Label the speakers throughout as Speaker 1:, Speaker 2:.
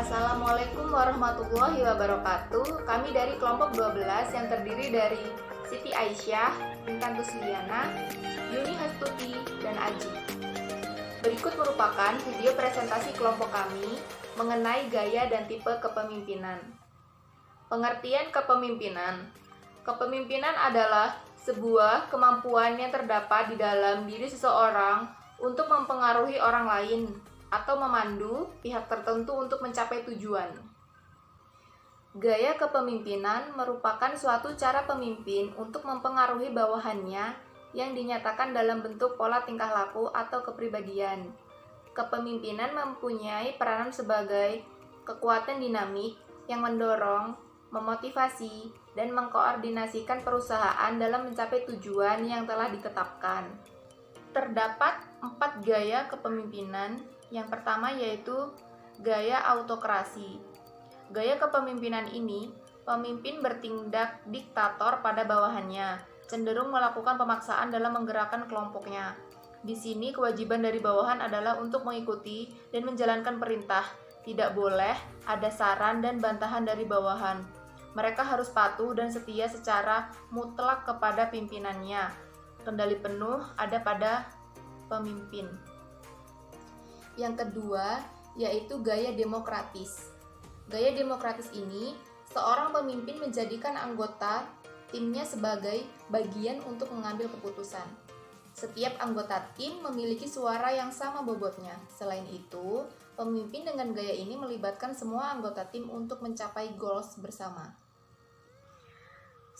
Speaker 1: Assalamualaikum warahmatullahi wabarakatuh. Kami dari kelompok 12 yang terdiri dari Siti Aisyah, Intan Tusliana, Yuni Hastuti, dan Aji. Berikut merupakan video presentasi kelompok kami mengenai gaya dan tipe kepemimpinan. Pengertian kepemimpinan. Kepemimpinan adalah sebuah kemampuan yang terdapat di dalam diri seseorang untuk mempengaruhi orang lain atau memandu pihak tertentu untuk mencapai tujuan. Gaya kepemimpinan merupakan suatu cara pemimpin untuk mempengaruhi bawahannya yang dinyatakan dalam bentuk pola tingkah laku atau kepribadian. Kepemimpinan mempunyai peranan sebagai kekuatan dinamik yang mendorong, memotivasi, dan mengkoordinasikan perusahaan dalam mencapai tujuan yang telah ditetapkan. Terdapat 4 gaya kepemimpinan. Yang pertama yaitu gaya autokrasi. Gaya kepemimpinan ini, pemimpin bertindak diktator pada bawahannya, cenderung melakukan pemaksaan dalam menggerakkan kelompoknya. Di sini kewajiban dari bawahan adalah untuk mengikuti dan menjalankan perintah. Tidak boleh ada saran dan bantahan dari bawahan. Mereka harus patuh dan setia secara mutlak kepada pimpinannya. Kendali penuh ada pada pemimpin. Yang kedua, yaitu gaya demokratis. Gaya demokratis ini, seorang pemimpin menjadikan anggota timnya sebagai bagian untuk mengambil keputusan. Setiap anggota tim memiliki suara yang sama bobotnya. Selain itu, pemimpin dengan gaya ini melibatkan semua anggota tim untuk mencapai goals bersama.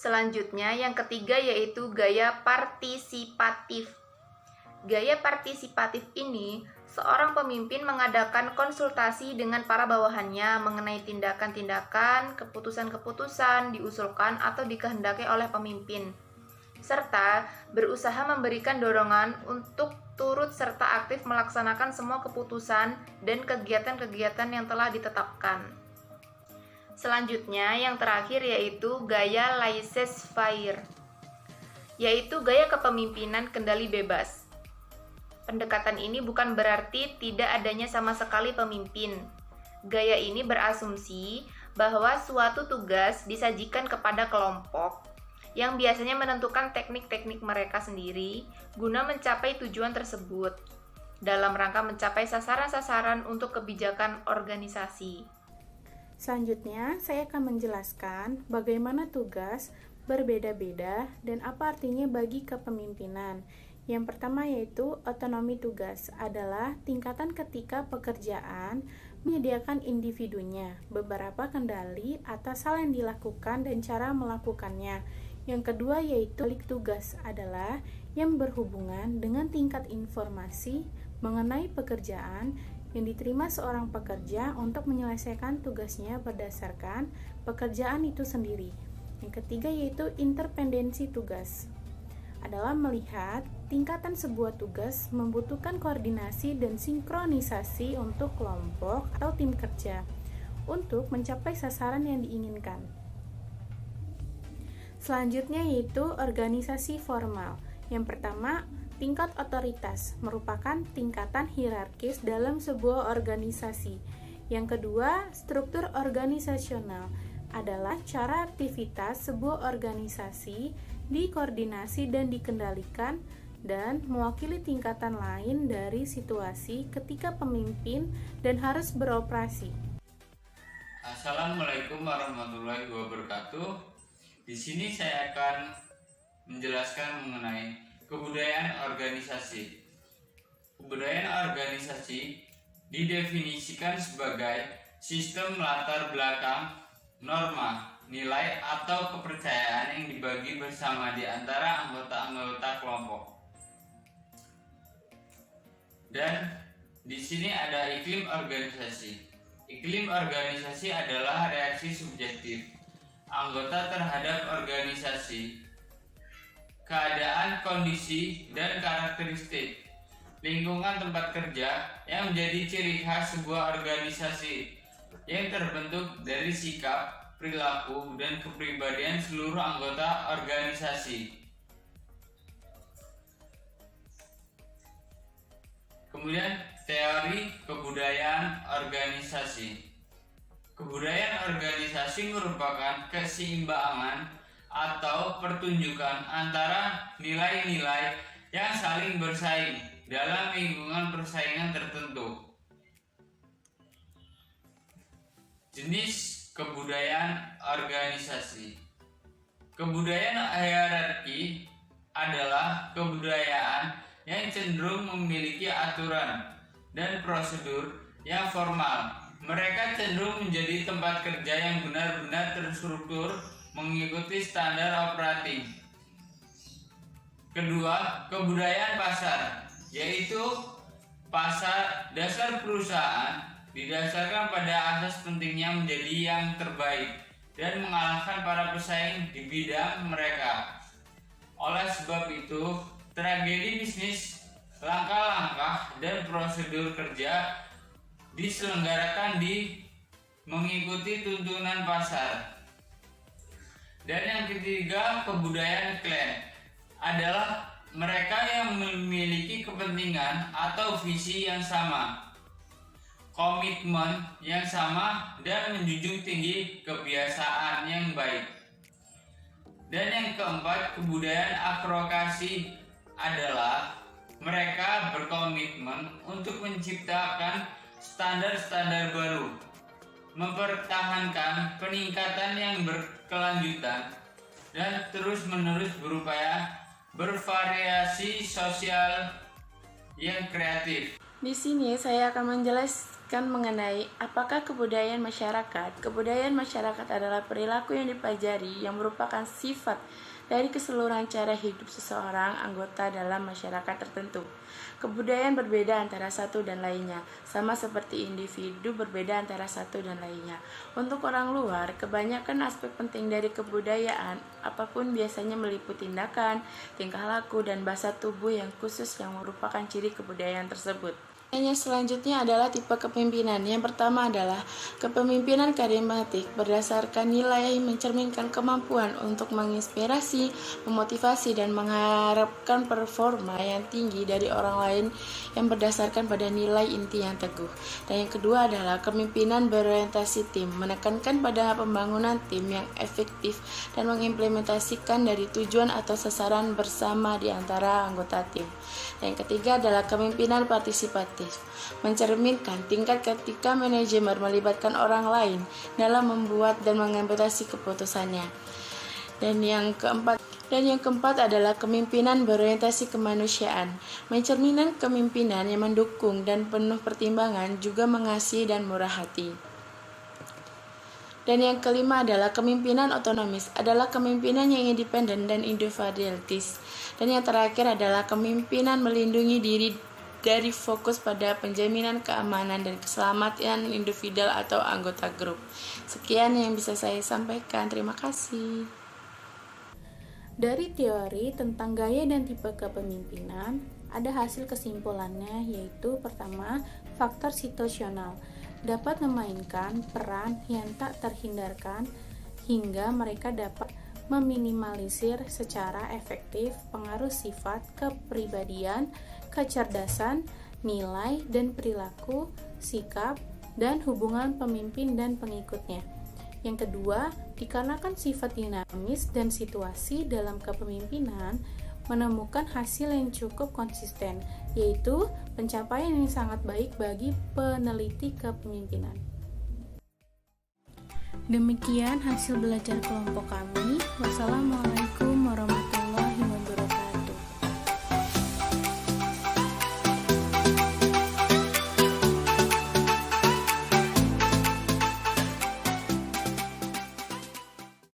Speaker 1: Selanjutnya, yang ketiga yaitu gaya partisipatif. Gaya partisipatif ini, seorang pemimpin mengadakan konsultasi dengan para bawahannya mengenai tindakan-tindakan, keputusan-keputusan diusulkan atau dikehendaki oleh pemimpin, serta berusaha memberikan dorongan untuk turut serta aktif melaksanakan semua keputusan dan kegiatan-kegiatan yang telah ditetapkan. Selanjutnya, yang terakhir yaitu gaya laissez-faire, yaitu gaya kepemimpinan kendali bebas. Pendekatan ini bukan berarti tidak adanya sama sekali pemimpin. Gaya ini berasumsi bahwa suatu tugas disajikan kepada kelompok yang biasanya menentukan teknik-teknik mereka sendiri guna mencapai tujuan tersebut dalam rangka mencapai sasaran-sasaran untuk kebijakan organisasi.
Speaker 2: Selanjutnya, saya akan menjelaskan bagaimana tugas berbeda-beda dan apa artinya bagi kepemimpinan. Yang pertama yaitu otonomi tugas adalah tingkatan ketika pekerjaan menyediakan individunya beberapa kendali atas hal yang dilakukan dan cara melakukannya. Yang kedua yaitu balik tugas adalah yang berhubungan dengan tingkat informasi mengenai pekerjaan yang diterima seorang pekerja untuk menyelesaikan tugasnya berdasarkan pekerjaan itu sendiri. Yang ketiga yaitu interpendensi tugas adalah melihat tingkatan sebuah tugas membutuhkan koordinasi dan sinkronisasi untuk kelompok atau tim kerja untuk mencapai sasaran yang diinginkan. Selanjutnya yaitu organisasi formal. Yang pertama, tingkat otoritas merupakan tingkatan hierarkis dalam sebuah organisasi. Yang kedua, struktur organisasional adalah cara aktivitas sebuah organisasi dikoordinasi dan dikendalikan dan mewakili tingkatan lain dari situasi ketika pemimpin dan harus beroperasi.
Speaker 3: Assalamualaikum warahmatullahi wabarakatuh. Di sini saya akan menjelaskan mengenai kebudayaan organisasi. Kebudayaan organisasi didefinisikan sebagai sistem latar belakang, norma, nilai atau kepercayaan yang dibagi bersama di antara anggota-anggota kelompok. Dan di sini ada iklim organisasi. Iklim organisasi adalah reaksi subjektif anggota terhadap organisasi, keadaan, kondisi, dan karakteristik lingkungan tempat kerja yang menjadi ciri khas sebuah organisasi yang terbentuk dari sikap, perilaku, dan kepribadian seluruh anggota organisasi. Kemudian teori kebudayaan organisasi. Kebudayaan organisasi merupakan keseimbangan atau pertunjukan antara nilai-nilai yang saling bersaing dalam lingkungan persaingan tertentu. Jenis kebudayaan organisasi. Kebudayaan hierarki adalah kebudayaan yang cenderung memiliki aturan dan prosedur yang formal. Mereka cenderung menjadi tempat kerja yang benar-benar terstruktur mengikuti standar operating. Kedua, kebudayaan pasar, yaitu pasar dasar perusahaan didasarkan pada asas pentingnya menjadi yang terbaik dan mengalahkan para pesaing di bidang mereka. Oleh sebab itu, tragedi bisnis, langkah-langkah, dan prosedur kerja diselenggarakan mengikuti tuntunan pasar. Dan yang ketiga, kebudayaan klan adalah mereka yang memiliki kepentingan atau visi yang sama, komitmen yang sama, dan menjunjung tinggi kebiasaan yang baik. Dan yang keempat, kebudayaan advokasi adalah mereka berkomitmen untuk menciptakan standar-standar baru, mempertahankan peningkatan yang berkelanjutan, dan terus-menerus berupaya bervariasi sosial yang kreatif.
Speaker 2: Di sini saya akan menjelaskan mengenai apakah kebudayaan masyarakat. Kebudayaan masyarakat adalah perilaku yang dipelajari yang merupakan sifat dari keseluruhan cara hidup seseorang anggota dalam masyarakat tertentu. Kebudayaan berbeda antara satu dan lainnya, sama seperti individu berbeda antara satu dan lainnya. Untuk orang luar, kebanyakan aspek penting dari kebudayaan apapun biasanya meliputi tindakan, tingkah laku, dan bahasa tubuh yang khusus yang merupakan ciri kebudayaan tersebut. Yang selanjutnya adalah tipe kepemimpinan. Yang pertama adalah kepemimpinan karismatik, berdasarkan nilai mencerminkan kemampuan untuk menginspirasi, memotivasi, dan mengharapkan performa yang tinggi dari orang lain yang berdasarkan pada nilai inti yang teguh. Dan yang kedua adalah kepemimpinan berorientasi tim, menekankan pada pembangunan tim yang efektif dan mengimplementasikan dari tujuan atau sasaran bersama di antara anggota tim. Dan yang ketiga adalah kepemimpinan partisipatif, mencerminkan tingkat ketika manajemen melibatkan orang lain dalam membuat dan mengimplementasi keputusannya. Dan yang keempat adalah kepemimpinan berorientasi kemanusiaan, mencerminkan kepemimpinan yang mendukung dan penuh pertimbangan, juga mengasihi dan murah hati. Dan yang kelima adalah kepemimpinan otonomis, adalah kepemimpinan yang independen dan individualis. Dan yang terakhir adalah kepemimpinan melindungi diri dari fokus pada penjaminan keamanan dan keselamatan individu atau anggota grup. Sekian yang bisa saya sampaikan. Terima kasih. Dari teori tentang gaya dan tipe kepemimpinan, ada hasil kesimpulannya, yaitu pertama, faktor situasional dapat memainkan peran yang tak terhindarkan hingga mereka dapat meminimalisir secara efektif pengaruh sifat, kepribadian, kecerdasan, nilai dan perilaku, sikap, dan hubungan pemimpin dan pengikutnya. Yang kedua, dikarenakan sifat dinamis dan situasi dalam kepemimpinan menemukan hasil yang cukup konsisten, yaitu pencapaian yang sangat baik bagi peneliti kepemimpinan. Demikian hasil belajar kelompok kami. Wassalamualaikum.